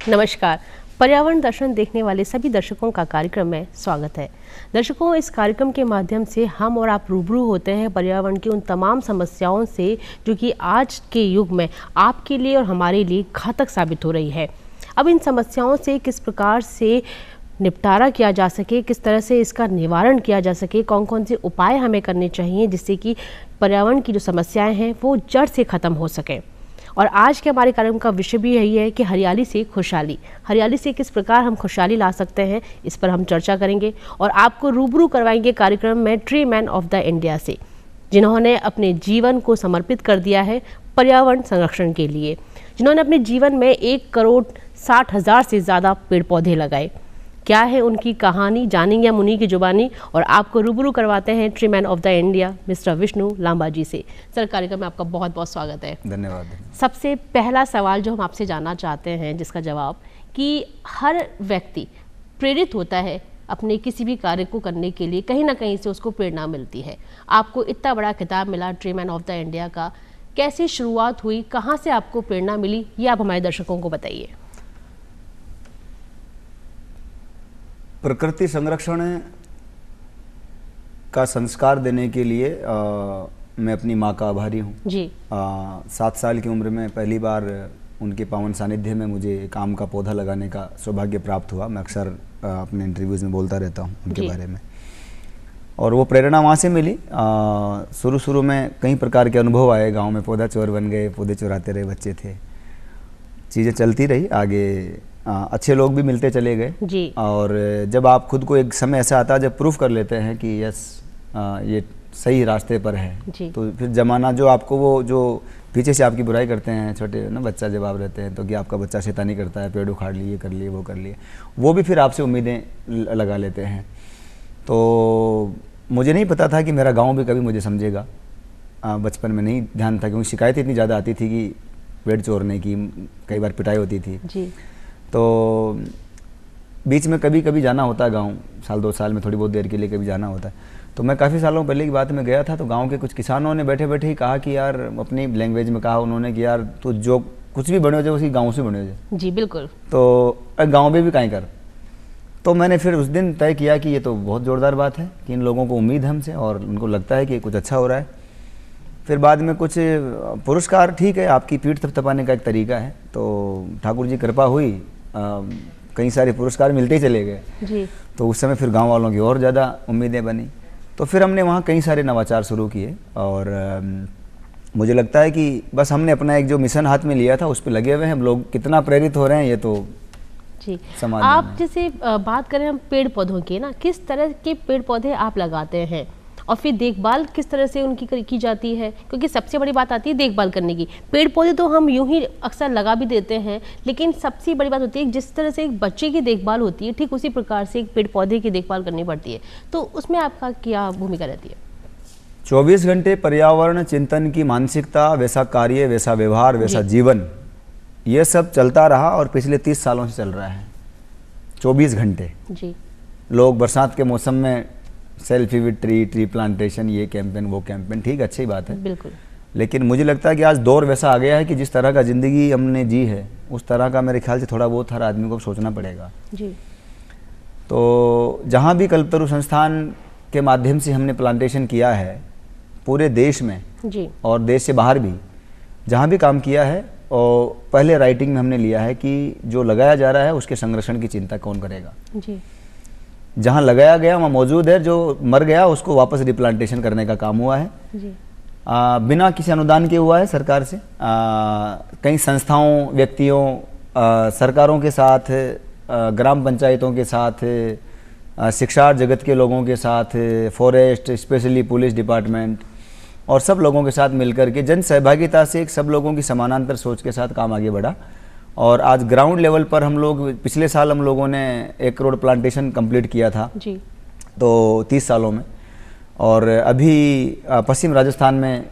नमस्कार। पर्यावरण दर्शन देखने वाले सभी दर्शकों का कार्यक्रम में स्वागत है। दर्शकों, इस कार्यक्रम के माध्यम से हम और आप रूबरू होते हैं पर्यावरण की उन तमाम समस्याओं से जो कि आज के युग में आपके लिए और हमारे लिए घातक साबित हो रही है। अब इन समस्याओं से किस प्रकार से निपटारा किया जा सके, किस तरह से इसका निवारण किया जा सके, कौन कौन से उपाय हमें करने चाहिए जिससे कि पर्यावरण की जो समस्याएं हैं वो जड़ से ख़त्म हो सकें। और आज के हमारे कार्यक्रम का विषय भी यही है कि हरियाली से खुशहाली, हरियाली से किस प्रकार हम खुशहाली ला सकते हैं, इस पर हम चर्चा करेंगे और आपको रूबरू करवाएंगे कार्यक्रम में tree man of the India से, जिन्होंने अपने जीवन को समर्पित कर दिया है पर्यावरण संरक्षण के लिए, जिन्होंने अपने जीवन में 1,60,00,000 से ज़्यादा पेड़ पौधे लगाए। क्या है उनकी कहानी, जानेंगे हम उन्हीं की जुबानी और आपको रूबरू करवाते हैं tree man of the India mister Vishnu Lamba ji से। सर, कार्यक्रम में आपका बहुत बहुत स्वागत है। धन्यवाद। सबसे पहला सवाल जो हम आपसे जानना चाहते हैं, जिसका जवाब कि हर व्यक्ति प्रेरित होता है अपने किसी भी कार्य को करने के लिए, कहीं ना कहीं से उसको प्रेरणा मिलती है। आपको इतना बड़ा खिताब मिला tree man of the India का, कैसे शुरुआत हुई, कहाँ से आपको प्रेरणा मिली, ये आप हमारे दर्शकों को बताइए। प्रकृति संरक्षण का संस्कार देने के लिए मैं अपनी माँ का आभारी हूँ जी। 7 साल की उम्र में पहली बार उनके पावन सानिध्य में मुझे एक आम का पौधा लगाने का सौभाग्य प्राप्त हुआ। मैं अक्सर अपने इंटरव्यूज़ में बोलता रहता हूँ उनके बारे में, और वो प्रेरणा वहाँ से मिली। शुरू में कई प्रकार के अनुभव आए, गांव में पौधा चोर बन गए, पौधे चुराते रहे, बच्चे थे, चीज़ें चलती रही आगे। अच्छे लोग भी मिलते चले गए जी। और जब आप खुद को एक समय ऐसा आता है जब प्रूफ कर लेते हैं कि यस ये सही रास्ते पर है, तो फिर जमाना जो आपको वो जो पीछे से आपकी बुराई करते हैं, छोटे ना बच्चा जब आप रहते हैं तो कि आपका बच्चा शैतानी करता है, पेड़ उखाड़ लिए, कर लिए, वो कर लिए, वो भी फिर आपसे उम्मीदें लगा लेते हैं। तो मुझे नहीं पता था कि मेरा गाँव भी कभी मुझे समझेगा। बचपन में नहीं ध्यान था, क्योंकि शिकायतें इतनी ज़्यादा आती थी कि पेड़ चोरने की, कई बार पिटाई होती थी जी। तो बीच में कभी कभी जाना होता है गांव, साल 2 साल में थोड़ी बहुत देर के लिए कभी जाना होता है। तो मैं काफ़ी सालों पहले की बात में गया था, तो गांव के कुछ किसानों ने बैठे बैठे ही कहा कि यार, अपनी लैंग्वेज में कहा उन्होंने कि यार तू जो कुछ भी बने हो जाए उसी गाँव से बने हो जाए जी। बिल्कुल। तो गाँव में भी कहीं कर। तो मैंने फिर उस दिन तय किया कि ये तो बहुत ज़ोरदार बात है कि इन लोगों को उम्मीद है हमसे और उनको लगता है कि कुछ अच्छा हो रहा है। फिर बाद में कुछ पुरस्कार, ठीक है, आपकी पीठ थपथपाने का एक तरीका है, तो ठाकुर जी कृपा हुई, कई सारे पुरस्कार मिलते ही चले गए जी। तो उस समय फिर गांव वालों की और ज़्यादा उम्मीदें बनी। तो फिर हमने वहाँ कई सारे नवाचार शुरू किए और मुझे लगता है कि बस हमने अपना एक जो मिशन हाथ में लिया था उस पर लगे हुए हैं। हम लोग कितना प्रेरित हो रहे हैं ये तो जी। समाज आप जैसे बात करें हम पेड़ पौधों की ना, किस तरह के पेड़ पौधे आप लगाते हैं और फिर देखभाल किस तरह से उनकी की जाती है, क्योंकि सबसे बड़ी बात आती है देखभाल करने की। पेड़ पौधे तो हम यूं ही अक्सर लगा भी देते हैं, लेकिन सबसे बड़ी बात होती है जिस तरह से एक बच्चे की देखभाल होती है, ठीक उसी प्रकार से एक पेड़ पौधे की देखभाल करनी पड़ती है। तो उसमें आपका क्या भूमिका रहती है? 24 घंटे पर्यावरण चिंतन की मानसिकता, वैसा कार्य, वैसा व्यवहार, वैसा जीवन, ये सब चलता रहा और पिछले 30 सालों से चल रहा है। 24 घंटे जी। लोग बरसात के मौसम में selfie with tree, tree plantation, ये कैंपेन, वो कैंपेन, ठीक, अच्छी बात है बिल्कुल। लेकिन मुझे लगता है कि आज दौर वैसा आ गया है कि जिस तरह का ज़िंदगी हमने जी है उस तरह का मेरे ख्याल से थोड़ा बहुत हर आदमी को सोचना पड़ेगा जी। तो जहाँ भी कल्पतरु संस्थान के माध्यम से हमने प्लांटेशन किया है पूरे देश में जी, और देश से बाहर भी जहाँ भी काम किया है, और पहले राइटिंग में हमने लिया है कि जो लगाया जा रहा है उसके संरक्षण की चिंता कौन करेगा जी। जहाँ लगाया गया वहाँ मौजूद है, जो मर गया उसको वापस रिप्लांटेशन करने का काम हुआ है जी। बिना किसी अनुदान के हुआ है सरकार से। कई संस्थाओं, व्यक्तियों, सरकारों के साथ, ग्राम पंचायतों के साथ, शिक्षा जगत के लोगों के साथ, फॉरेस्ट, स्पेशली पुलिस डिपार्टमेंट, और सब लोगों के साथ मिलकर के जन सहभागिता से एक सब लोगों की समानांतर सोच के साथ काम आगे बढ़ा। और आज ग्राउंड लेवल पर हम लोग, पिछले साल हम लोगों ने 1 करोड़ प्लांटेशन कंप्लीट किया था जी। तो 30 सालों में, और अभी पश्चिम राजस्थान में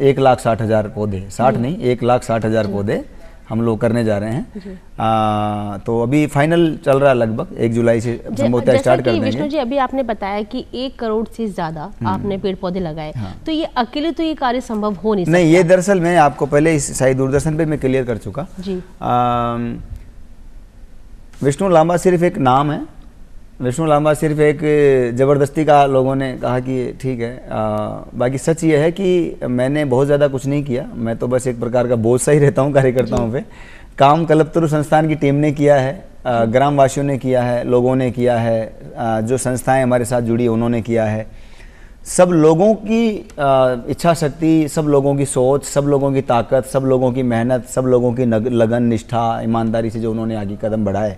1,60,000 पौधे, 60 नहीं 1,60,000 पौधे हम लोग करने जा रहे हैं। तो अभी फाइनल चल रहा है, लगभग 1 जुलाई से संभवतः स्टार्ट कर देंगे। विष्णु जी, अभी आपने बताया कि 1 करोड़ से ज्यादा आपने पेड़ पौधे लगाए, तो ये अकेले तो ये कार्य संभव हो नहीं सकता। नहीं, ये दरअसल मैं आपको पहले इस शायद दूरदर्शन पे मैं क्लियर कर चुका जी। विष्णु लांबा सिर्फ एक नाम है, विष्णु लांबा सिर्फ एक ज़बरदस्ती का लोगों ने कहा कि ठीक है। बाकी सच ये है कि मैंने बहुत ज़्यादा कुछ नहीं किया, मैं तो बस एक प्रकार का बोझ सा ही रहता हूँ कार्यकर्ताओं पे। काम कल्पतरु संस्थान की टीम ने किया है, ग्रामवासियों ने किया है, लोगों ने किया है, जो संस्थाएं हमारे साथ जुड़ी उन्होंने किया है। सब लोगों की इच्छा शक्ति, सब लोगों की सोच, सब लोगों की ताकत, सब लोगों की मेहनत, सब लोगों की लगन, निष्ठा, ईमानदारी से जो उन्होंने आगे कदम बढ़ाए,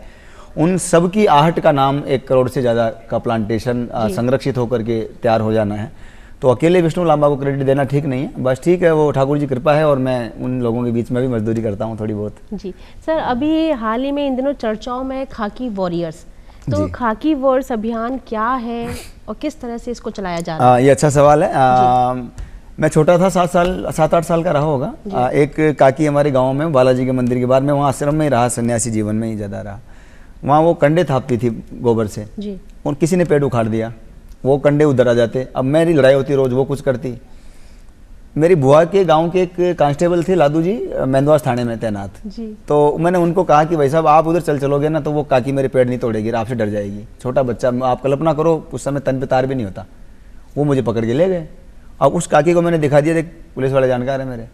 उन सब की आहट का नाम 1 करोड़ से ज़्यादा का प्लांटेशन संरक्षित होकर के तैयार हो जाना है। तो अकेले विष्णु लांबा को क्रेडिट देना ठीक नहीं है, बस ठीक है वो ठाकुर जी कृपा है, और मैं उन लोगों के बीच में भी मजदूरी करता हूँ थोड़ी बहुत। जी सर, अभी हाल ही में इन दिनों चर्चाओं में खाकी वॉरियर्स, तो खाकी वॉरियर्स अभियान क्या है और किस तरह से इसको चलाया जा रहा है? ये अच्छा सवाल है। मैं छोटा था, 7-8 साल का रहा होगा। एक काकी हमारे गाँव में बालाजी के मंदिर के बाद में, वहाँ आश्रम में ही रहा, सन्यासी जीवन में ही ज़्यादा रहा। वहाँ वो कंडे थापती थी गोबर से जी। और किसी ने पेड़ उखाड़ दिया, वो कंडे उधर आ जाते। अब मेरी लड़ाई होती रोज़, वो कुछ करती। मेरी बुआ के गांव के एक कांस्टेबल थे लादू जी, मेंदवास थाने में तैनात जी। तो मैंने उनको कहा कि भाई साहब आप उधर चलोगे ना तो वो काकी मेरे पेड़ नहीं तोड़ेगी, आपसे डर जाएगी। छोटा बच्चा, आप कल्पना करो उस समय तन पे तार भी नहीं होता। वो मुझे पकड़ के ले गए। अब उस काकी को मैंने दिखा दिया, देख पुलिस वाले जानकार है मेरे।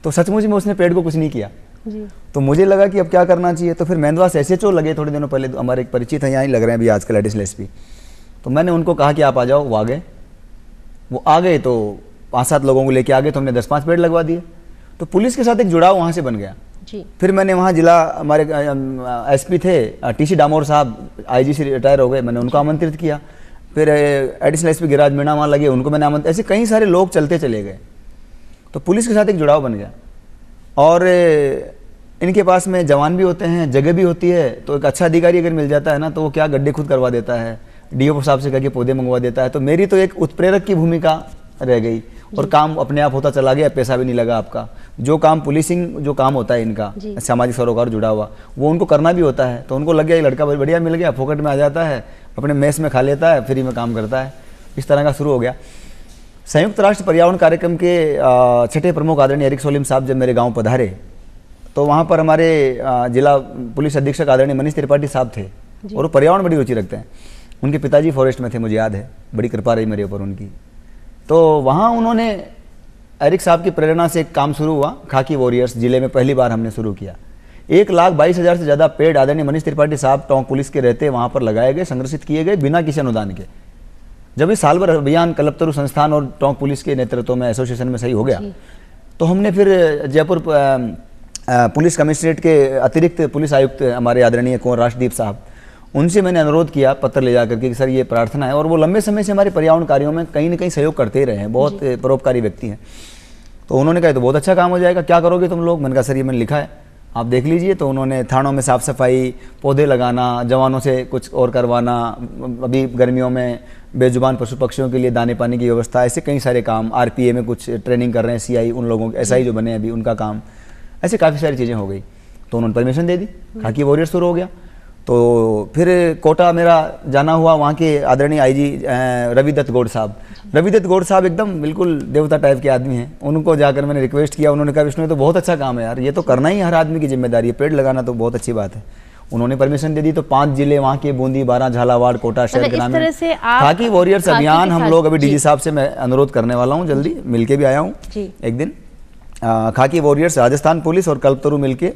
तो सचमुच में उसने पेड़ को कुछ नहीं किया जी। तो मुझे लगा कि अब क्या करना चाहिए। तो फिर मेंदवास SHO लगे थोड़े दिनों पहले, हमारे एक परिचित हैं यहाँ ही लग रहे हैं अभी आजकल एडिशनल SP। तो मैंने उनको कहा कि आप आ जाओ, वो आ गए। वो आ गए तो 5-7 लोगों को लेके आ गए, तो हमने 10-5 पेड़ लगवा दिए। तो पुलिस के साथ एक जुड़ाव वहाँ से बन गया जी। फिर मैंने वहाँ जिला, हमारे SP थे TC डामोर साहब, IG से रिटायर हो गए, मैंने उनको आमंत्रित किया। फिर एडिशनल SP गिरिराज मीणा वहाँ लगे, उनको मैंने आमंत्रित। ऐसे कई सारे लोग चलते चले गए, तो पुलिस के साथ एक जुड़ाव बन गया। और इनके पास में जवान भी होते हैं, जगह भी होती है। तो एक अच्छा अधिकारी अगर मिल जाता है ना, तो वो क्या गड्ढे खुद करवा देता है, DO साहब से कह के पौधे मंगवा देता है। तो मेरी तो एक उत्प्रेरक की भूमिका रह गई, और काम अपने आप होता चला गया, पैसा भी नहीं लगा आपका। जो काम पुलिसिंग जो काम होता है इनका सामाजिक सरोकार जुड़ा हुआ, वो उनको करना भी होता है। तो उनको लग गया ये लड़का बढ़िया मिल गया, फोकट में आ जाता है, अपने मेस में खा लेता है, फ्री में काम करता है। इस तरह का शुरू हो गया। संयुक्त राष्ट्र पर्यावरण कार्यक्रम के 6ठे प्रमुख आदरणीय एरिक सोलिम साहब जब मेरे गाँव पधारे, तो वहाँ पर हमारे जिला पुलिस अधीक्षक आदरणीय मनीष त्रिपाठी साहब थे, और वो पर्यावरण बड़ी रुचि रखते हैं। उनके पिताजी फॉरेस्ट में थे, मुझे याद है, बड़ी कृपा रही मेरे ऊपर उनकी। तो वहाँ उन्होंने, एरिक साहब की प्रेरणा से एक काम शुरू हुआ, खाकी वॉरियर्स जिले में पहली बार हमने शुरू किया। 1,22,000 से ज़्यादा पेड़ आदरणीय मनीष त्रिपाठी साहब टोंक पुलिस के रहते वहाँ पर लगाए गए, संरक्षित किए गए बिना किसी अनुदान के। जब इस साल भर अभियान कल्पतरु संस्थान और टोंक पुलिस के नेतृत्व में एसोसिएशन में सही हो गया, तो हमने फिर जयपुर पुलिस कमिश्नरेट के अतिरिक्त पुलिस आयुक्त हमारे आदरणीय कुंवर राष्ट्रदीप साहब, उनसे मैंने अनुरोध किया पत्र ले जाकर के कि सर ये प्रार्थना है। और वो लंबे समय से हमारे पर्यावरण कार्यों में कहीं ना कहीं सहयोग करते ही रहे हैं, बहुत परोपकारी व्यक्ति हैं। तो उन्होंने कहा तो बहुत अच्छा काम हो जाएगा, क्या करोगे तुम लोग? मैंने कहा सर ये मैंने लिखा है, आप देख लीजिए। तो उन्होंने थानों में साफ़ सफाई, पौधे लगाना, जवानों से कुछ और करवाना, अभी गर्मियों में बेजुबान पशु पक्षियों के लिए दाने पानी की व्यवस्था, ऐसे कई सारे काम। RPA में कुछ ट्रेनिंग कर रहे हैं CI, उन लोगों के SI जो बने अभी उनका काम, ऐसे काफ़ी सारी चीज़ें हो गई। तो उन्होंने परमिशन दे दी, खाकी वॉरियर शुरू हो गया। तो फिर कोटा मेरा जाना हुआ, वहाँ के आदरणीय IG रविदत्त गौड़ साहब, रविदत्त गौड़ साहब एकदम बिल्कुल देवता टाइप के आदमी हैं। उनको जाकर मैंने रिक्वेस्ट किया, उन्होंने कहा विष्णु ये तो बहुत अच्छा काम है यार, ये तो करना ही हर आदमी की जिम्मेदारी है, पेड़ लगाना तो बहुत अच्छी बात है। उन्होंने परमिशन दे दी। तो 5 जिले वहाँ के, बूंदी, 12, झालावाड़, कोटा शहर के नाम में खाकी वॉरियर्स अभियान हम लोग अभी DG साहब से मैं अनुरोध करने वाला हूँ, जल्दी मिलके भी आया हूँ एक दिन। खाकी वॉरियर्स राजस्थान पुलिस और कल्पतरु मिलके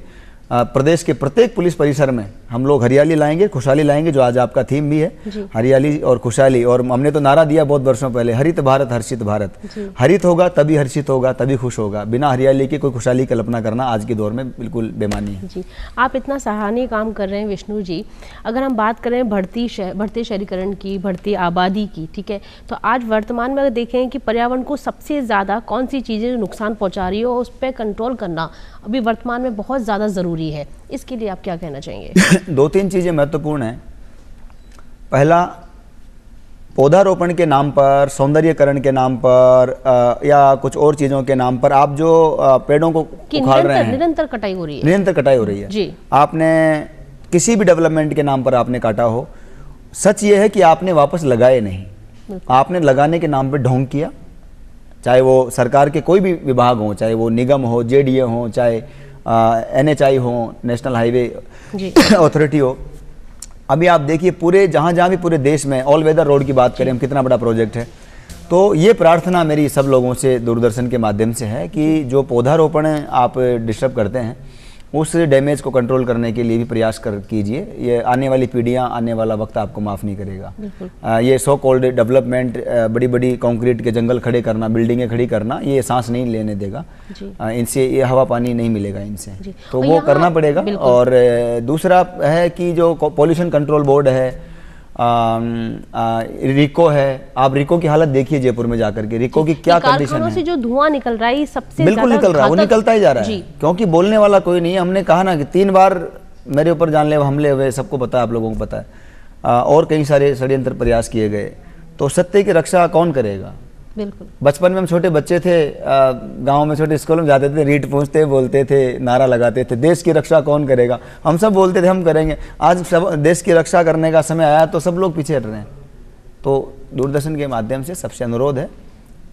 प्रदेश के प्रत्येक पुलिस परिसर में हम लोग हरियाली लाएंगे, खुशहाली लाएंगे, जो आज आपका थीम भी है, हरियाली और खुशहाली। और हमने तो नारा दिया बहुत वर्षों पहले, हरित भारत हर्षित भारत। हरित होगा तभी हर्षित होगा, तभी खुश होगा। बिना हरियाली के कोई खुशहाली कल्पना करना आज के दौर में बिल्कुल बेमानी है। जी, आप इतना सराहनीय काम कर रहे हैं विष्णु जी। अगर हम बात करें बढ़ते शहरीकरण की, बढ़ती आबादी की, ठीक है, तो आज वर्तमान में अगर देखें कि पर्यावरण को सबसे ज़्यादा कौन सी चीज़ें नुकसान पहुँचा रही हो, उस पर कंट्रोल करना अभी वर्तमान में बहुत ज़्यादा ज़रूरी है। इसके लिए आप क्या कहना चाहेंगे? 2-3 चीज़ें महत्वपूर्ण हैं। पहला, पौधारोपण के नाम पर, सौंदर्यकरण के नाम पर या कुछ और चीज़ों के नाम पर आप जो पेड़ों को उखाड़ रहे हैं, निरंतर कटाई हो रही है, निरंतर कटाई हो रही है जी। आपने किसी भी डेवलपमेंट के नाम पर आपने काटा हो, सच ये है कि आपने वापस लगाए नहीं, आपने लगाने के नाम पर ढोंग किया। चाहे वो सरकार के कोई भी विभाग हो, चाहे वो निगम हो, JDA हो, चाहे NHI हो, नेशनल हाईवे अथॉरिटी हो, अभी आप देखिए पूरे जहाँ भी पूरे देश में ऑल वेदर रोड की बात करें हम, कितना बड़ा प्रोजेक्ट है। तो ये प्रार्थना मेरी सब लोगों से दूरदर्शन के माध्यम से है कि जो पौधारोपण आप डिस्टर्ब करते हैं उस डैमेज को कंट्रोल करने के लिए भी प्रयास कीजिए। ये आने वाली पीढ़ियां, आने वाला वक्त आपको माफ़ नहीं करेगा। ये सो कॉल्ड डेवलपमेंट, बड़ी बड़ी कंक्रीट के जंगल खड़े करना, बिल्डिंगें खड़ी करना, ये सांस नहीं लेने देगा, इनसे ये हवा पानी नहीं मिलेगा इनसे, तो वो करना पड़ेगा। और दूसरा है कि जो पॉल्यूशन कंट्रोल बोर्ड है, रिको है, आप रिको की हालत देखिए जयपुर में जाकर के, रिको की क्या कंडीशन है। से जो धुआं निकल रहा है सबसे बिल्कुल निकल रहा है, वो निकलता ही जा रहा है, क्योंकि बोलने वाला कोई नहीं है। हमने कहा ना कि 3 बार मेरे ऊपर जानलेवा हमले हुए, सबको पता है, आप लोगों को पता है, और कई सारे षड्यंत्र प्रयास किए गए, तो सत्य की रक्षा कौन करेगा। बिल्कुल। बचपन में हम छोटे बच्चे थे, गांव में छोटे स्कूल में जाते थे, रीट पूछते बोलते थे, नारा लगाते थे, देश की रक्षा कौन करेगा। हम सब बोलते थे हम करेंगे, आज सब देश की रक्षा करने का समय आया तो सब लोग पीछे हट रहे हैं। तो दूरदर्शन के माध्यम से सबसे अनुरोध है,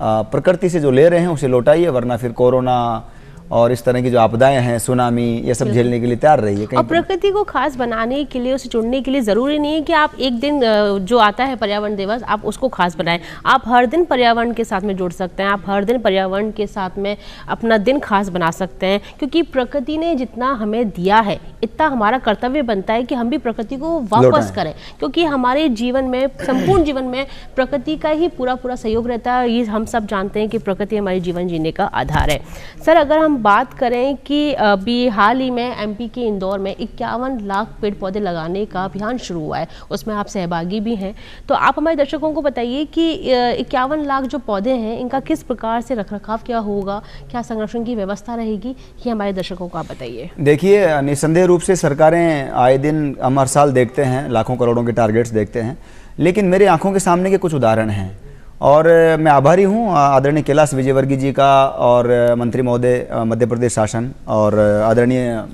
प्रकृति से जो ले रहे हैं उसे लौटाइए, वरना फिर कोरोना और इस तरह की जो आपदाएं हैं, सुनामी, ये सब झेलने के लिए तैयार रहिए। और प्रकृति को खास बनाने के लिए, उसे जुड़ने के लिए ज़रूरी नहीं है कि आप एक दिन जो आता है पर्यावरण दिवस आप उसको खास बनाएं। आप हर दिन पर्यावरण के साथ में जुड़ सकते हैं, आप हर दिन पर्यावरण के साथ में अपना दिन खास बना सकते हैं, क्योंकि प्रकृति ने जितना हमें दिया है इतना हमारा कर्तव्य बनता है कि हम भी प्रकृति को वापस करें, क्योंकि हमारे जीवन में, संपूर्ण जीवन में प्रकृति का ही पूरा सहयोग रहता है। ये हम सब जानते हैं कि प्रकृति हमारे जीवन जीने का आधार है। सर, अगर हम बात करें कि अभी हाल ही में एमपी के इंदौर में 51 लाख पेड़ पौधे लगाने का अभियान शुरू हुआ है, उसमें आप सहभागी भी हैं, तो आप हमारे दर्शकों को बताइए कि 51 लाख जो पौधे हैं इनका किस प्रकार से रखरखाव क्या होगा, क्या संरक्षण की व्यवस्था रहेगी, ये हमारे दर्शकों को आप बताइए। देखिए, निसंदेह रूप से सरकारें आए दिन, हम हर साल देखते हैं, लाखों करोड़ों के टारगेट्स देखते हैं, लेकिन मेरे आंखों के सामने के कुछ उदाहरण हैं और मैं आभारी हूँ आदरणीय कैलाश विजयवर्गीय जी का और मंत्री महोदय मध्य प्रदेश शासन और आदरणीय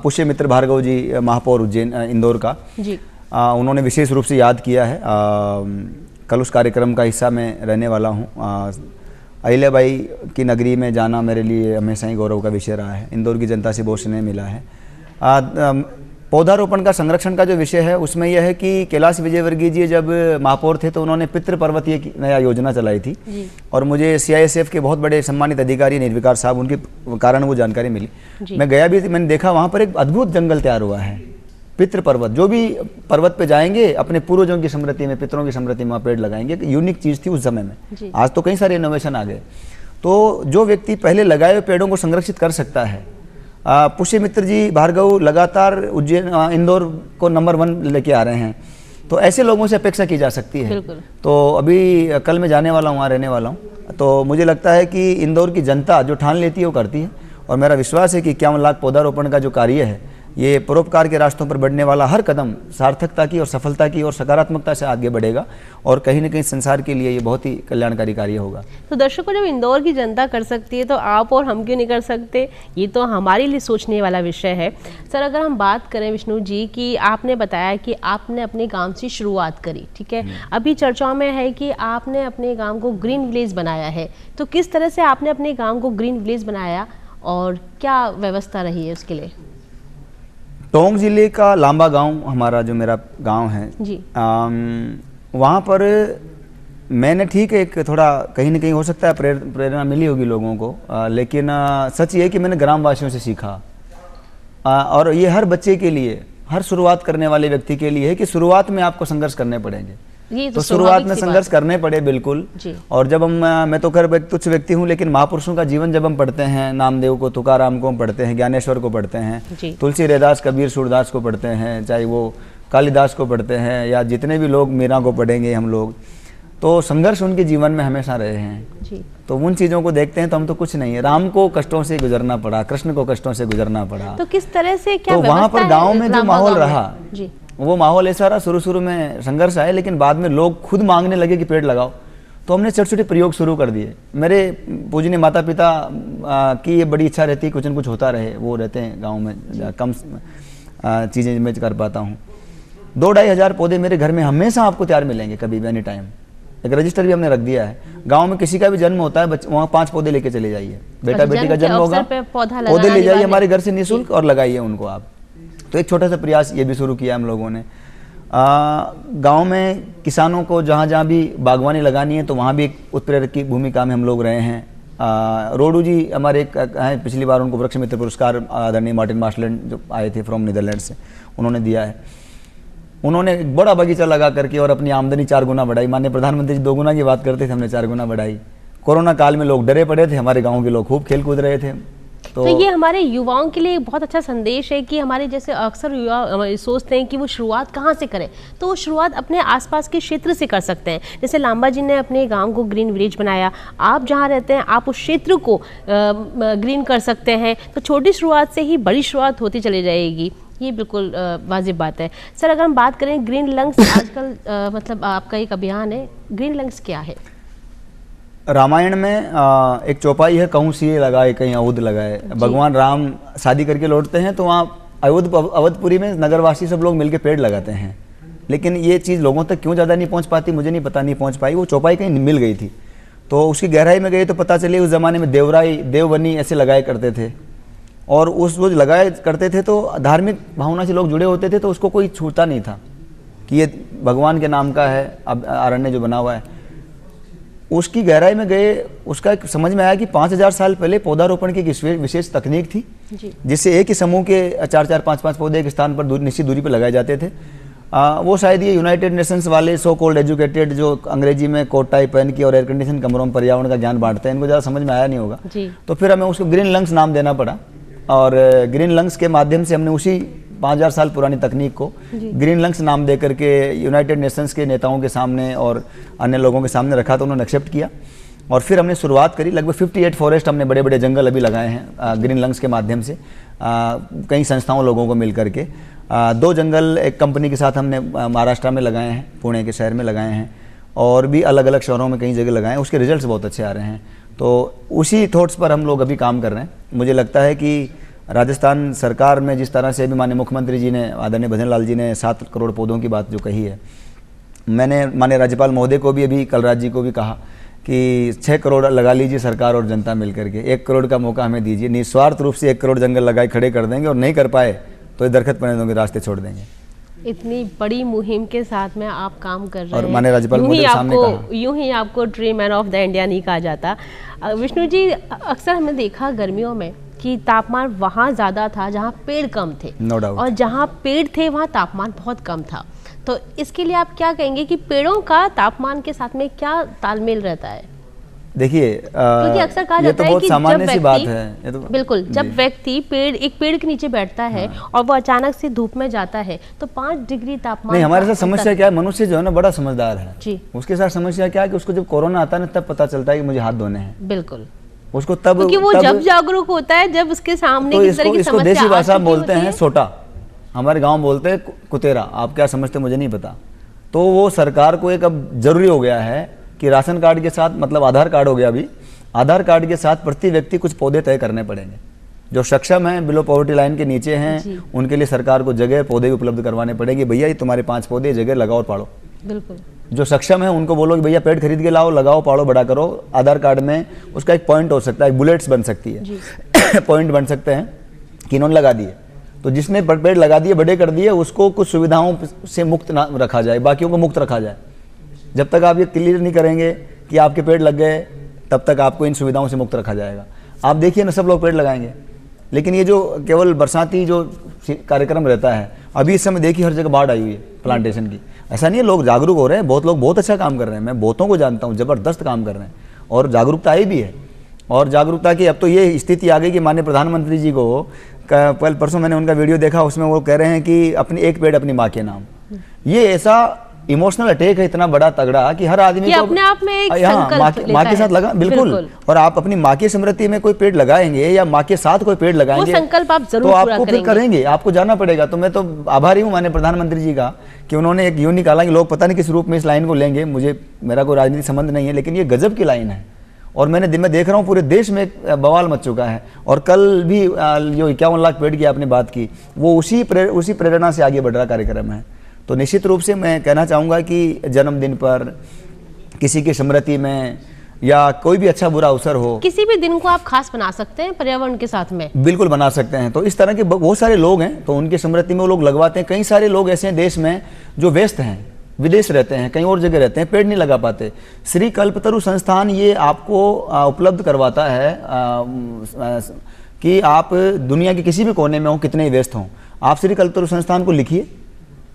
पुष्य मित्र भार्गव जी महापौर उज्जैन इंदौर का जी। उन्होंने विशेष रूप से याद किया है। कल उस कार्यक्रम का हिस्सा मैं रहने वाला हूँ। अहिल्याबाई की नगरी में जाना मेरे लिए हमेशा ही गौरव का विषय रहा है। इंदौर की जनता से बहुत स्नेह मिला है। पौधारोपण का, संरक्षण का जो विषय है उसमें यह है कि कैलाश विजयवर्गीय जी जब महापौर थे तो उन्होंने पितृ पर्वत ये नया योजना चलाई थी और मुझे CISF के बहुत बड़े सम्मानित अधिकारी निर्विकार साहब, उनके कारण वो जानकारी मिली। मैं गया भी, मैंने देखा वहाँ पर एक अद्भुत जंगल तैयार हुआ है, पितृ पर्वत। जो भी पर्वत पे जाएंगे अपने पूर्वजों की स्मृति में, पितरों की स्मृति में पेड़ लगाएंगे। यूनिक चीज़ थी उस समय में। आज तो कई सारे इनोवेशन आ गए। तो जो व्यक्ति पहले लगाए हुए पेड़ों को संरक्षित कर सकता है, पुष्य मित्र जी भार्गव लगातार उज्जैन, इंदौर को नंबर 1 लेके आ रहे हैं, तो ऐसे लोगों से अपेक्षा की जा सकती है। तो अभी कल मैं जाने वाला हूँ, वहाँ रहने वाला हूँ, तो मुझे लगता है कि इंदौर की जनता जो ठान लेती है वो करती है और मेरा विश्वास है कि 51 लाख पौधारोपण का जो कार्य है ये परोपकार के रास्तों पर बढ़ने वाला हर कदम सार्थकता की और सफलता की और सकारात्मकता से आगे बढ़ेगा और कहीं न कहीं संसार के लिए ये बहुत ही कल्याणकारी कार्य होगा। तो दर्शकों, जब इंदौर की जनता कर सकती है तो आप और हम क्यों नहीं कर सकते? ये तो हमारे लिए सोचने वाला विषय है। सर, अगर हम बात करें विष्णु जी कि आपने बताया कि आपने अपने गाँव से शुरुआत करी, ठीक है, अभी चर्चाओं में है कि आपने अपने गाँव को ग्रीन विलेज बनाया है, तो किस तरह से आपने अपने गाँव को ग्रीन विलेज बनाया और क्या व्यवस्था रही है उसके लिए? टोंक जिले का लांबा गांव हमारा, जो मेरा गांव है जी, वहाँ पर मैंने, ठीक है, एक थोड़ा कहीं ना कहीं हो सकता है प्रेरणा मिली होगी लोगों को, लेकिन सच ये है कि मैंने ग्रामवासियों से सीखा। और ये हर बच्चे के लिए, हर शुरुआत करने वाले व्यक्ति के लिए है कि शुरुआत में आपको संघर्ष करने पढ़ेंगे। तो शुरुआत में संघर्ष करने पड़े, बिल्कुल। और जब हम, मैं तो खैर तुच्छ व्यक्ति हूँ, लेकिन महापुरुषों का जीवन जब हम पढ़ते हैं, नामदेव को, तुकाराम को हम पढ़ते हैं, ज्ञानेश्वर को पढ़ते हैं, तुलसी रैदास, कबीर, सूरदास को पढ़ते हैं, चाहे वो कालिदास को पढ़ते हैं या जितने भी लोग, मीरा को पढ़ेंगे हम लोग, तो संघर्ष उनके जीवन में हमेशा रहे हैं। तो उन चीज़ों को देखते हैं तो हम तो कुछ नहीं है। राम को कष्टों से गुजरना पड़ा, कृष्ण को कष्टों से गुजरना पड़ा, तो किस तरह से, क्या तो वहाँ पर गाँव में जो माहौल रहा, वो माहौल ऐसा रहा, शुरू में संघर्ष आए, लेकिन बाद में लोग खुद मांगने लगे कि पेड़ लगाओ, तो हमने छोटे छोटे प्रयोग शुरू कर दिए। मेरे पूजनीय माता पिता की ये बड़ी इच्छा रहती है कुछ न कुछ होता रहे, वो रहते हैं गांव में, कम चीज़ें मैं कर पाता हूँ। 2-2.5 हज़ार पौधे मेरे घर में हमेशा आपको तैयार मिलेंगे, कभी भी, एनी टाइम। एक रजिस्टर भी हमने रख दिया है। गांव में किसी का भी जन्म होता है, वहाँ 5 पौधे लेके चले जाइए, बेटा बेटी का जन्म होगा, पौधे ले जाइए हमारे घर से निःशुल्क और लगाइए उनको आप। तो एक छोटा सा प्रयास ये भी शुरू किया हम लोगों ने। गांव में किसानों को जहाँ जहाँ भी बागवानी लगानी है तो वहाँ भी एक उत्प्रेरक की भूमिका में हम लोग रहे हैं। रोडू जी हमारे एक हैं, पिछली बार उनको वृक्ष मित्र पुरस्कार आदरणीय मार्टिन मार्शलैंड जो आए थे फ्रॉम नीदरलैंड से, उन्होंने दिया है। उन्होंने एक बड़ा बगीचा लगा करके और अपनी आमदनी 4 गुना बढ़ाई। माननीय प्रधानमंत्री जी 2 गुना की बात करते थे, हमने 4 गुना बढ़ाई। कोरोना काल में लोग डरे पड़े थे, हमारे गाँव के लोग खूब खेल कूद रहे थे। तो ये हमारे युवाओं के लिए बहुत अच्छा संदेश है कि हमारे जैसे अक्सर युवा सोचते हैं कि वो शुरुआत कहाँ से करें, तो वो शुरुआत अपने आसपास के क्षेत्र से कर सकते हैं। जैसे लांबा जी ने अपने गांव को ग्रीन विलेज बनाया, आप जहाँ रहते हैं आप उस क्षेत्र को ग्रीन कर सकते हैं। तो छोटी शुरुआत से ही बड़ी शुरुआत होती चली जाएगी, ये बिल्कुल वाजिब बात है। सर अगर हम बात करें ग्रीन लंग्स, आजकल मतलब आपका एक अभियान है, ग्रीन लंग्स क्या है? रामायण में एक चौपाई है, कहूँ सिए लगाए कहीं अवध लगाए। भगवान राम शादी करके लौटते हैं तो वहाँ अवधपुरी में नगरवासी सब लोग मिलकर पेड़ लगाते हैं, लेकिन ये चीज़ लोगों तक क्यों ज़्यादा नहीं पहुँच पाती मुझे नहीं पता, नहीं पहुँच पाई। वो चौपाई कहीं मिल गई थी तो उसकी गहराई में गई तो पता चली उस ज़माने में देवराई देवबनी ऐसे लगाए करते थे, और उस वो लगाए करते थे तो धार्मिक भावना से लोग जुड़े होते थे, तो उसको कोई छूता नहीं था कि ये भगवान के नाम का है। अब अरण्य जो बना हुआ है उसकी गहराई में गए, उसका समझ में आया कि 5000 साल पहले पौधारोपण की एक विशेष तकनीक थी जिससे एक ही समूह के 4-4, 5-5 पौधे एक स्थान पर निश्चित दूरी पर लगाए जाते थे। वो शायद ये यूनाइटेड नेशंस वाले सो कॉल्ड एजुकेटेड जो अंग्रेजी में कोट टाई पहन की और एयर कंडीशन कमरों में पर्यावरण का ज्ञान बांटते हैं, इनको ज़्यादा समझ में आया नहीं होगा। तो फिर हमें उसको ग्रीन लंग्स नाम देना पड़ा, और ग्रीन लंग्स के माध्यम से हमने उसी 5000 साल पुरानी तकनीक को ग्रीन लंग्स नाम दे करके यूनाइटेड नेशंस के नेताओं के सामने और अन्य लोगों के सामने रखा, तो उन्होंने एक्सेप्ट किया। और फिर हमने शुरुआत करी, लगभग 58 फॉरेस्ट हमने बड़े बड़े जंगल अभी लगाए हैं ग्रीन लंग्स के माध्यम से, कई संस्थाओं लोगों को मिल करके। 2 जंगल एक कंपनी के साथ हमने महाराष्ट्र में लगाए हैं, पुणे के शहर में लगाए हैं, और भी अलग अलग शहरों में कई जगह लगाए हैं। उसके रिजल्ट्स बहुत अच्छे आ रहे हैं। तो उसी थॉट्स पर हम लोग अभी काम कर रहे हैं। मुझे लगता है कि राजस्थान सरकार में जिस तरह से अभी माननीय मुख्यमंत्री जी ने, आदरणीय भजन लाल जी ने 7 करोड़ पौधों की बात जो कही है, मैंने माननीय राज्यपाल महोदय को भी अभी कलराज जी को भी कहा कि 6 करोड़ लगा लीजिए सरकार और जनता मिलकर के, 1 करोड़ का मौका हमें दीजिए, निस्वार्थ रूप से 1 करोड़ जंगल लगाए खड़े कर देंगे, और नहीं कर पाए तो ये दरख्त पड़ने दोगे, रास्ते छोड़ देंगे। इतनी बड़ी मुहिम के साथ में आप काम कर रहे हैं, और माननीय राज्यपाल महोदय के सामने कहा, यूं ही आपको tree man of the India नहीं कहा जाता। विष्णु जी, अक्सर हमने देखा गर्मियों में कि तापमान वहाँ ज़्यादा था जहाँ पेड़ कम थे, no doubt। और जहाँ पेड़ थे वहाँ तापमान बहुत कम था। तो इसके लिए आप क्या कहेंगे कि पेड़ों का तापमान के साथ में क्या तालमेल रहता है? देखिए, क्योंकि अक्सर कहा जाता है कि सामान्य सी बात है, ये तो बिल्कुल, जब व्यक्ति एक पेड़ के नीचे बैठता है और वो अचानक से धूप में जाता है तो 5 डिग्री तापमान नहीं। हमारे साथ समस्या क्या है, मनुष्य जो है ना बड़ा समझदार है जी। उसके साथ समस्या क्या है कि उसको जब कोरोना आता है ना तब पता चलता है कि मुझे हाथ धोने हैं। बिल्कुल, उसको तब, क्योंकि वो जब जागरूक होता है जब उसके सामने तो किस तरह की समस्या देसी भाषा बोलते हैं सोटा, हमारे गांव बोलते हैं कुतेरा, आप क्या समझते मुझे नहीं पता। तो वो सरकार को एक अब जरूरी हो गया है कि राशन कार्ड के साथ, मतलब आधार कार्ड हो गया अभी, आधार कार्ड के साथ प्रति व्यक्ति कुछ पौधे तय करने पड़ेंगे। जो सक्षम हैं, बिलो पॉवर्टी लाइन के नीचे हैं, उनके लिए सरकार को जगह पौधे उपलब्ध करवाने पड़ेंगे। भैया ये तुम्हारे 5 पौधे जगह लगाओ और पाड़ो। बिल्कुल। जो सक्षम है उनको बोलो कि भैया पेड़ खरीद के लाओ, लगाओ, पाड़ो, बड़ा करो। आधार कार्ड में उसका एक पॉइंट हो सकता है, बुलेट्स बन सकती है पॉइंट बन सकते हैं कि इन्होंने लगा दिए, तो जिसने पेड़ लगा दिए, बड़े कर दिए, उसको कुछ सुविधाओं से मुक्त ना रखा जाए, बाकियों को मुक्त रखा जाए। जब तक आप ये क्लियर नहीं करेंगे कि आपके पेड़ लग गए, तब तक आपको इन सुविधाओं से मुक्त रखा जाएगा। आप देखिए ना, सब लोग पेड़ लगाएंगे, लेकिन ये जो केवल बरसाती जो कार्यक्रम रहता है, अभी इस समय देखिए हर जगह बाढ़ आई हुई है प्लांटेशन की। ऐसा नहीं है, लोग जागरूक हो रहे हैं, बहुत लोग बहुत अच्छा काम कर रहे हैं, मैं बहुतों को जानता हूँ, जबरदस्त काम कर रहे हैं, और जागरूकता आई भी है। और जागरूकता की अब तो ये स्थिति आ गई कि माननीय प्रधानमंत्री जी को कल परसों मैंने उनका वीडियो देखा, उसमें वो कह रहे हैं कि अपनी एक पेड़ अपनी माँ के नाम। ये ऐसा इमोशनल अटैक है इतना बड़ा तगड़ा कि हर आदमी को अपने आप में एक संकल्प माँ के साथ लगा। बिल्कुल। और आप अपनी माँ की स्मृति में कोई पेड़ लगाएंगे या माँ के साथ कोई पेड़ लगाएंगे, वो संकल्प आप जरूर तो आपको फिर करेंगे, आपको जाना पड़ेगा। तो मैं तो आभारी हूँ माननीय प्रधानमंत्री जी का कि उन्होंने एक यूं निकाला कि लोग पता नहीं किस रूप में इस लाइन को लेंगे, मेरा कोई राजनीतिक संबंध नहीं है, लेकिन ये गजब की लाइन है। और मैं देख रहा हूँ पूरे देश में बवाल मच चुका है। और कल भी जो 51 लाख पेड़ की आपने बात की, वो उसी प्रेरणा से आगे बढ़ रहा कार्यक्रम है। तो निश्चित रूप से मैं कहना चाहूँगा कि जन्मदिन पर, किसी की स्मृति में, या कोई भी अच्छा बुरा अवसर हो, किसी भी दिन को आप खास बना सकते हैं पर्यावरण के साथ में। बिल्कुल बना सकते हैं। तो इस तरह के बहुत सारे लोग हैं, तो उनकी स्मृति में वो लोग लगवाते हैं। कई सारे लोग ऐसे हैं देश में जो व्यस्त हैं, विदेश रहते हैं, कहीं और जगह रहते हैं, पेड़ नहीं लगा पाते। श्री कल्पतरु संस्थान ये आपको उपलब्ध करवाता है कि आप दुनिया के किसी भी कोने में हो, कितने ही व्यस्त हों, आप श्री कल्पतरु संस्थान को लिखिए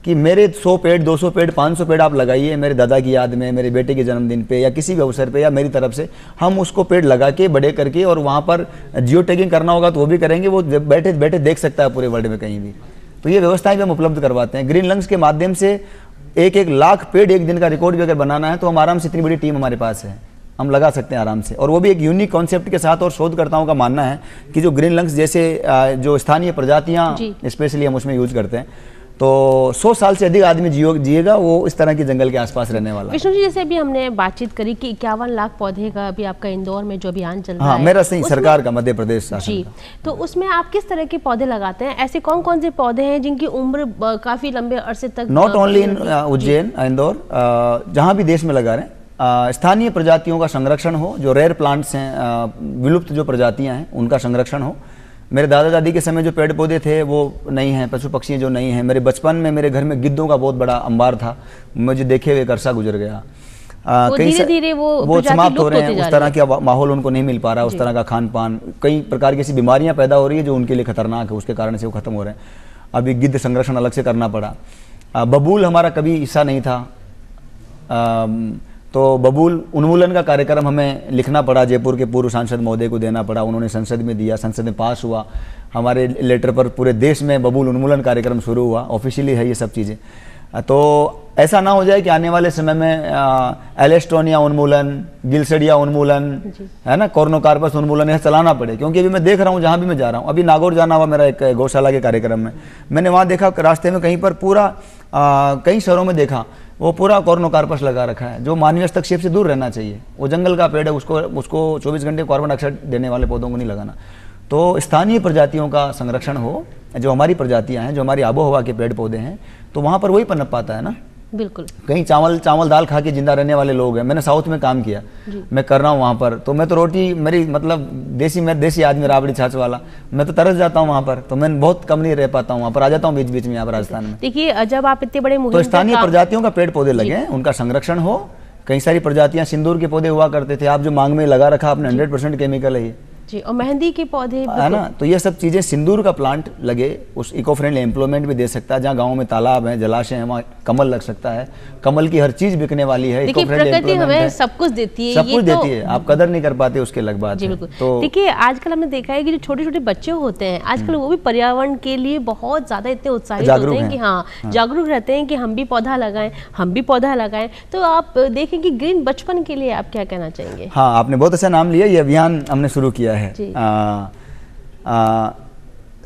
कि मेरे 100 पेड़, 200 पेड़, 500 पेड़ आप लगाइए मेरे दादा की याद में, मेरे बेटे के जन्मदिन पे, या किसी भी अवसर पे, या मेरी तरफ से हम उसको पेड़ लगा के बड़े करके, और वहाँ पर जियो टैगिंग करना होगा तो वो भी करेंगे, वो बैठे बैठे देख सकता है पूरे वर्ल्ड में कहीं भी। तो ये व्यवस्थाएं भी हम उपलब्ध करवाते हैं। ग्रीन लंग्स के माध्यम से 1-1 लाख पेड़ एक दिन का रिकॉर्ड भी अगर बनाना है तो हम आराम से, इतनी बड़ी टीम हमारे पास है, हम लगा सकते हैं आराम से, और वो भी एक यूनिक कॉन्सेप्ट के साथ। और शोधकर्ताओं का मानना है कि जो ग्रीन लंग्स जैसे जो स्थानीय प्रजातियां स्पेशली हम उसमें यूज करते हैं, तो 100 साल से अधिक आदमी जिएगा वो इस तरह के जंगल के आसपास रहने वाला। विष्णु जी, जैसे अभी हमने बातचीत करी कि 51 लाख पौधे का अभी आपका इंदौर में जो अभियान चल रहा है, मेरा सही सरकार का, मध्य प्रदेश शासन जी, तो उसमें आप किस तरह के पौधे लगाते हैं? ऐसे कौन कौन से पौधे हैं जिनकी उम्र काफी लंबे अरसे तक? Not only in Ujjain, Indore, जहाँ भी देश में लगा रहे हैं, स्थानीय प्रजातियों का संरक्षण हो, जो रेयर प्लांट्स हैं, विलुप्त जो प्रजातियां हैं उनका संरक्षण हो। मेरे दादा दादी के समय जो पेड़ पौधे थे वो नहीं हैं, पशु पक्षी जो नहीं हैं। मेरे बचपन में मेरे घर में गिद्धों का बहुत बड़ा अंबार था, मुझे देखे हुए एक अरसा गुजर गया। धीरे-धीरे वो समाप्त हो रहे हैं, उस तरह का माहौल उनको नहीं मिल पा रहा, उस तरह का खान पान, कई प्रकार की ऐसी बीमारियां पैदा हो रही है जो उनके लिए खतरनाक है, उसके कारण से वो खत्म हो रहे हैं। अभी गिद्ध संरक्षण अलग से करना पड़ा। बबूल हमारा कभी हिस्सा नहीं था, तो बबूल उन्मूलन का कार्यक्रम हमें लिखना पड़ा, जयपुर के पूर्व सांसद महोदय को देना पड़ा, उन्होंने संसद में दिया, संसद में पास हुआ, हमारे लेटर पर पूरे देश में बबूल उन्मूलन कार्यक्रम शुरू हुआ, ऑफिशियली है ये सब चीज़ें। तो ऐसा ना हो जाए कि आने वाले समय में एलेस्टोनिया उन्मूलन, गिलसडिया उन्मूलन, है ना, कॉर्नोकार्पस उन्मूलन, यह चलाना पड़े। क्योंकि अभी मैं देख रहा हूँ, जहाँ भी मैं जा रहा हूँ, अभी नागौर जाना हुआ मेरा एक गौशाला के कार्यक्रम में, मैंने वहाँ देखा रास्ते में कहीं पर पूरा कई शहरों में देखा वो पूरा कॉर्नोकार्पस लगा रखा है, जो मानवीय हस्तक्षेप से दूर रहना चाहिए। वो जंगल का पेड़ है, उसको 24 घंटे कार्बन डाइऑक्साइड देने वाले पौधों को नहीं लगाना। तो स्थानीय प्रजातियों का संरक्षण हो, जो हमारी प्रजातियां हैं, जो हमारी आबोहवा के पेड़ पौधे हैं, तो वहाँ पर वही पनप पाता है ना। बिल्कुल। कहीं चावल दाल खा के जिंदा रहने वाले लोग हैं। मैंने साउथ में काम किया, मैं कर रहा हूँ वहाँ पर, तो मैं तो रोटी, मेरी मतलब देसी आदमी, राबड़ी छाछ वाला, मैं तो तरस जाता हूँ वहाँ पर, तो मैं बहुत कम नहीं रह पाता हूँ वहाँ पर, आ जाता हूँ बीच बीच में यहाँ पर राजस्थान में। देखिए, जब आप इतने बड़े तो स्थानीय प्रजातियों का पेड़ पौधे लगे, उनका संरक्षण हो। कई सारी प्रजातियां, सिंदूर के पौधे हुआ करते थे, आप जो मांग में लगा रखा आपने, 100% केमिकल है ये जी, और मेहंदी के पौधे है ना। तो ये सब चीजें, सिंदूर का प्लांट लगे, उस इको फ्रेंडली एम्प्लॉयमेंट भी दे सकता है। जहाँ गाँव में तालाब है, जलाशय है, वहाँ कमल लग सकता है। कमल की हर चीज बिकने वाली है, इको फ्रेंडली एम्प्लॉयमेंट है, सब कुछ देती है, सब कुछ देती है, आप कदर नहीं कर पाते उसके अलग बात है। तो देखिए, आजकल हमने देखा है कि जो छोटे छोटे बच्चे होते हैं आजकल, वो भी पर्यावरण के लिए बहुत ज्यादा इतने उत्साहित होते हैं कि हाँ, जागरूक रहते हैं कि हम भी पौधा लगाएं, हम भी पौधा लगाएं। तो आप देखें कि ग्रीन बचपन के लिए आप क्या कहना चाहेंगे? हाँ, आपने बहुत अच्छा नाम लिया, ये अभियान हमने शुरू किया है।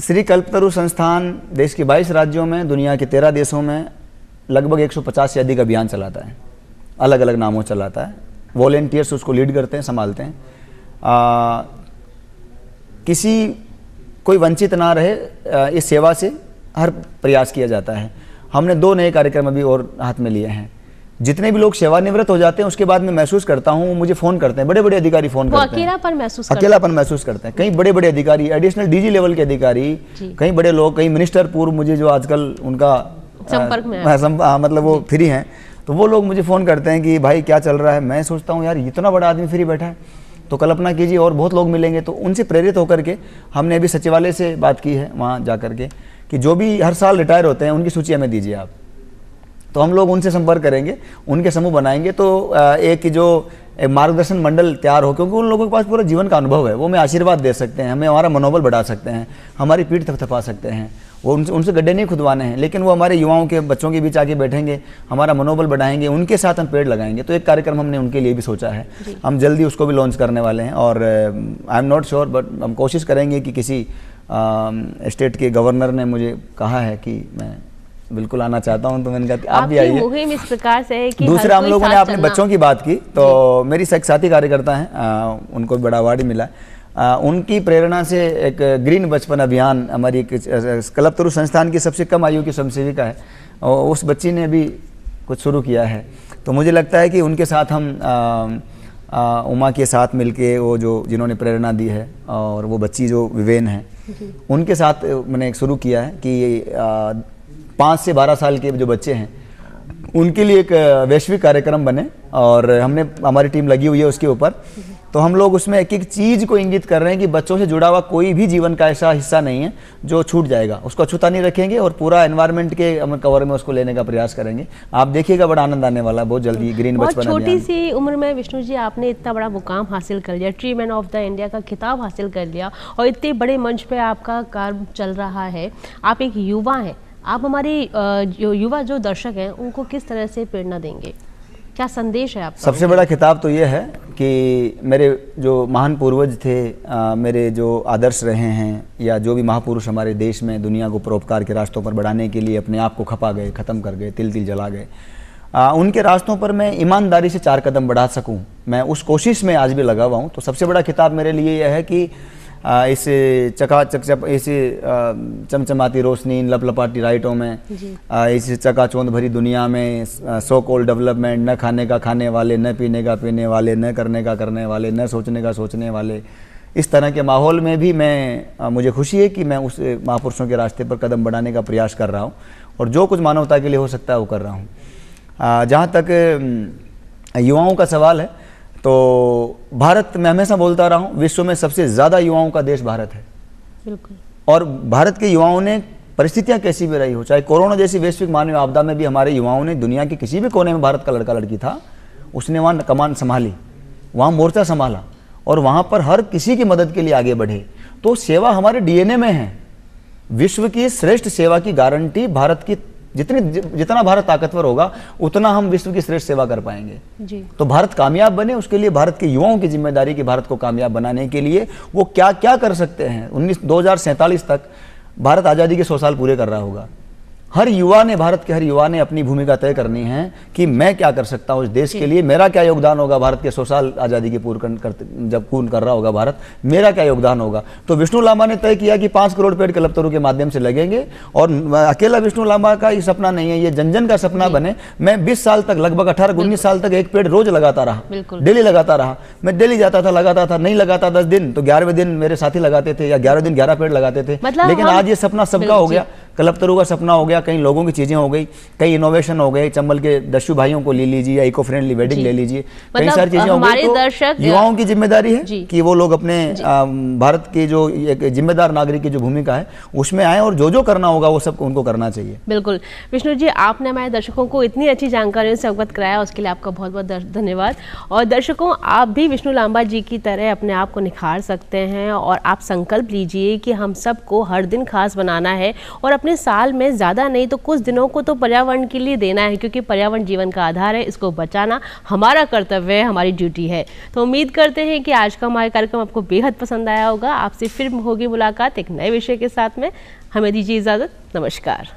श्री कल्पतरु संस्थान देश के 22 राज्यों में, दुनिया के 13 देशों में लगभग 150 से अधिक अभियान चलाता है, अलग अलग नामों चलाता है। वॉलेंटियर्स उसको लीड करते हैं, संभालते हैं। कोई वंचित ना रहे, इस सेवा से हर प्रयास किया जाता है। हमने 2 नए कार्यक्रम अभी और हाथ में लिए हैं। जितने भी लोग सेवानिवृत्त हो जाते हैं उसके बाद मैं महसूस करता हूँ, मुझे फोन करते हैं, बड़े बड़े अधिकारी फोन करते हैं, अकेलापन महसूस करते हैं। कई बड़े बड़े अधिकारी, एडिशनल डीजी लेवल के अधिकारी, कई बड़े लोग, कई मिनिस्टर पूर्व मुझे जो आजकल उनका संपर्क में मतलब वो फ्री हैं, तो वो लोग मुझे फोन करते हैं कि भाई क्या चल रहा है। मैं सोचता हूँ यार, इतना बड़ा आदमी फ्री बैठा है, तो कल्पना कीजिए और बहुत लोग मिलेंगे। तो उनसे प्रेरित होकर के हमने अभी सचिवालय से बात की है, वहाँ जा करके, कि जो भी हर साल रिटायर होते हैं उनकी सूची हमें दीजिए आप। तो हम लोग उनसे संपर्क करेंगे, उनके समूह बनाएंगे, तो एक जो मार्गदर्शन मंडल तैयार हो, क्योंकि उन लोगों के पास पूरा जीवन का अनुभव है, वो हमें आशीर्वाद दे सकते हैं, हमें हमारा मनोबल बढ़ा सकते हैं, हमारी पीठ थपथपा सकते हैं। वो उनसे गड्ढे नहीं खुदवाने हैं, लेकिन वो हमारे युवाओं के, बच्चों के बीच आके बैठेंगे, हमारा मनोबल बढ़ाएंगे, उनके साथ हम पेड़ लगाएंगे। तो एक कार्यक्रम हमने उनके लिए भी सोचा है, हम जल्दी उसको भी लॉन्च करने वाले हैं। और I am not sure, but हम कोशिश करेंगे कि किसी स्टेट के गवर्नर ने मुझे कहा है कि मैं बिल्कुल आना चाहता हूं, तो मैंने कहा आप भी आइए। मुहिम इस प्रकार से है कि दूसरा, हम लोगों ने अपने बच्चों की बात की, तो मेरी एक साथी कार्यकर्ता हैं, उनको भी बड़ा अवार्ड मिला। उनकी प्रेरणा से एक ग्रीन बचपन अभियान, हमारी कल्पतरु संस्थान की सबसे कम आयु की स्वयंसेविका है, उस बच्ची ने भी कुछ शुरू किया है। तो मुझे लगता है कि उनके साथ हम उमा के साथ मिलके वो जो जिन्होंने प्रेरणा दी है, और वो बच्ची जो विवेन है, उनके साथ मैंने शुरू किया है कि 5 से 12 साल के जो बच्चे हैं उनके लिए एक वैश्विक कार्यक्रम बने, और हमारी टीम लगी हुई है उसके ऊपर। तो हम लोग उसमें एक एक चीज़ को इंगित कर रहे हैं कि बच्चों से जुड़ा हुआ कोई भी जीवन का ऐसा हिस्सा नहीं है जो छूट जाएगा, उसको अछूता नहीं रखेंगे और पूरा एनवायरनमेंट के कवर में उसको लेने का प्रयास करेंगे। आप देखिएगा, बड़ा आनंद आने वाला है बहुत जल्दी। ग्रीन बचपन छोटी सी उम्र में विष्णु जी आपने इतना बड़ा मुकाम हासिल कर लिया, tree man of the India का खिताब हासिल कर लिया, और इतने बड़े मंच पे आपका कार्य चल रहा है। आप एक युवा हैं, आप हमारे जो युवा जो दर्शक हैं उनको किस तरह से प्रेरणा देंगे, क्या संदेश है आपका? सबसे बड़ा खिताब तो ये है कि मेरे जो महान पूर्वज थे, मेरे जो आदर्श रहे हैं, या जो भी महापुरुष हमारे देश में दुनिया को परोपकार के रास्तों पर बढ़ाने के लिए अपने आप को खपा गए, ख़त्म कर गए, तिल तिल जला गए, उनके रास्तों पर मैं ईमानदारी से 4 कदम बढ़ा सकूं, मैं उस कोशिश में आज भी लगा हुआ हूं। तो सबसे बड़ा खिताब मेरे लिए यह है कि इस चकाचक इस चमचमाती रोशनी, लपलपाती लाइटों में, इस चकाचौंध भरी दुनिया में, सो कॉल्ड डेवलपमेंट, न खाने का खाने वाले, न पीने का पीने वाले, न करने का करने वाले, न सोचने का सोचने वाले, इस तरह के माहौल में भी मुझे खुशी है कि मैं उस महापुरुषों के रास्ते पर कदम बढ़ाने का प्रयास कर रहा हूँ, और जो कुछ मानवता के लिए हो सकता है वो कर रहा हूँ। जहाँ तक युवाओं का सवाल है, तो भारत, मैं हमेशा बोलता रहा हूँ, विश्व में सबसे ज़्यादा युवाओं का देश भारत है। बिल्कुल। और भारत के युवाओं ने, परिस्थितियाँ कैसी भी रही हो, चाहे कोरोना जैसी वैश्विक मानवीय आपदा में भी हमारे युवाओं ने, दुनिया के किसी भी कोने में भारत का लड़का लड़की था, उसने वहाँ कमान संभाली, वहाँ मोर्चा संभाला, और वहाँ पर हर किसी की मदद के लिए आगे बढ़े। तो सेवा हमारे डीएनए में है। विश्व की श्रेष्ठ सेवा की गारंटी भारत की, जितना भारत ताकतवर होगा उतना हम विश्व की श्रेष्ठ सेवा कर पाएंगे जी। तो भारत कामयाब बने, उसके लिए भारत के युवाओं की जिम्मेदारी कि भारत को कामयाब बनाने के लिए वो क्या क्या कर सकते हैं। 2047 तक भारत आज़ादी के 100 साल पूरे कर रहा होगा। हर युवा ने, भारत के हर युवा ने अपनी भूमिका तय करनी है कि मैं क्या कर सकता हूँ इस देश के लिए, मेरा क्या योगदान होगा। भारत के 100 साल आज़ादी के जब पूर्ण कर रहा होगा भारत, मेरा क्या योगदान होगा। तो विष्णु लांबा ने तय किया कि 5 करोड़ पेड़ कल्पतरु के माध्यम से लगेंगे, और अकेला विष्णु लांबा का ये सपना नहीं है, ये जन जन का सपना बने। मैं 20 साल तक, लगभग 18-19 साल तक एक पेड़ रोज लगाता रहा, डेली लगाता रहा। मैं डेली जाता था, लगाता था, नहीं लगाता 10 दिन तो 11वें दिन मेरे साथी लगाते थे, या 11 दिन 11 पेड़ लगाते थे। लेकिन आज ये सपना सबका हो गया, कल्पतरु का सपना हो गया, कई लोगों की चीजें हो गई, कई इनोवेशन हो गए। चंबल के दस्यु भाइयों को ले लीजिए, या इको फ्रेंडली वेडिंग ले लीजिए, कई सारी चीजें हो गई। तो युवाओं की जिम्मेदारी है कि वो लोग अपने भारत के जो एक जिम्मेदार नागरिक की जो भूमिका है उसमें आए, और जो जो करना होगा वो सब उनको करना चाहिए। बिल्कुल विष्णु जी, आपने हमारे दर्शकों को इतनी अच्छी जानकारियों से अवगत कराया, उसके लिए आपका बहुत बहुत धन्यवाद। और दर्शकों, आप भी विष्णु लांबा जी की तरह अपने आप को निखार सकते हैं, और आप संकल्प लीजिए कि हम सबको हर दिन खास बनाना है, और अपने साल में ज़्यादा नहीं तो कुछ दिनों को तो पर्यावरण के लिए देना है, क्योंकि पर्यावरण जीवन का आधार है। इसको बचाना हमारा कर्तव्य है, हमारी ड्यूटी है। तो उम्मीद करते हैं कि आज का हमारा कार्यक्रम आपको बेहद पसंद आया होगा। आपसे फिर होगी मुलाकात एक नए विषय के साथ में। हमें दीजिए इजाज़त। नमस्कार।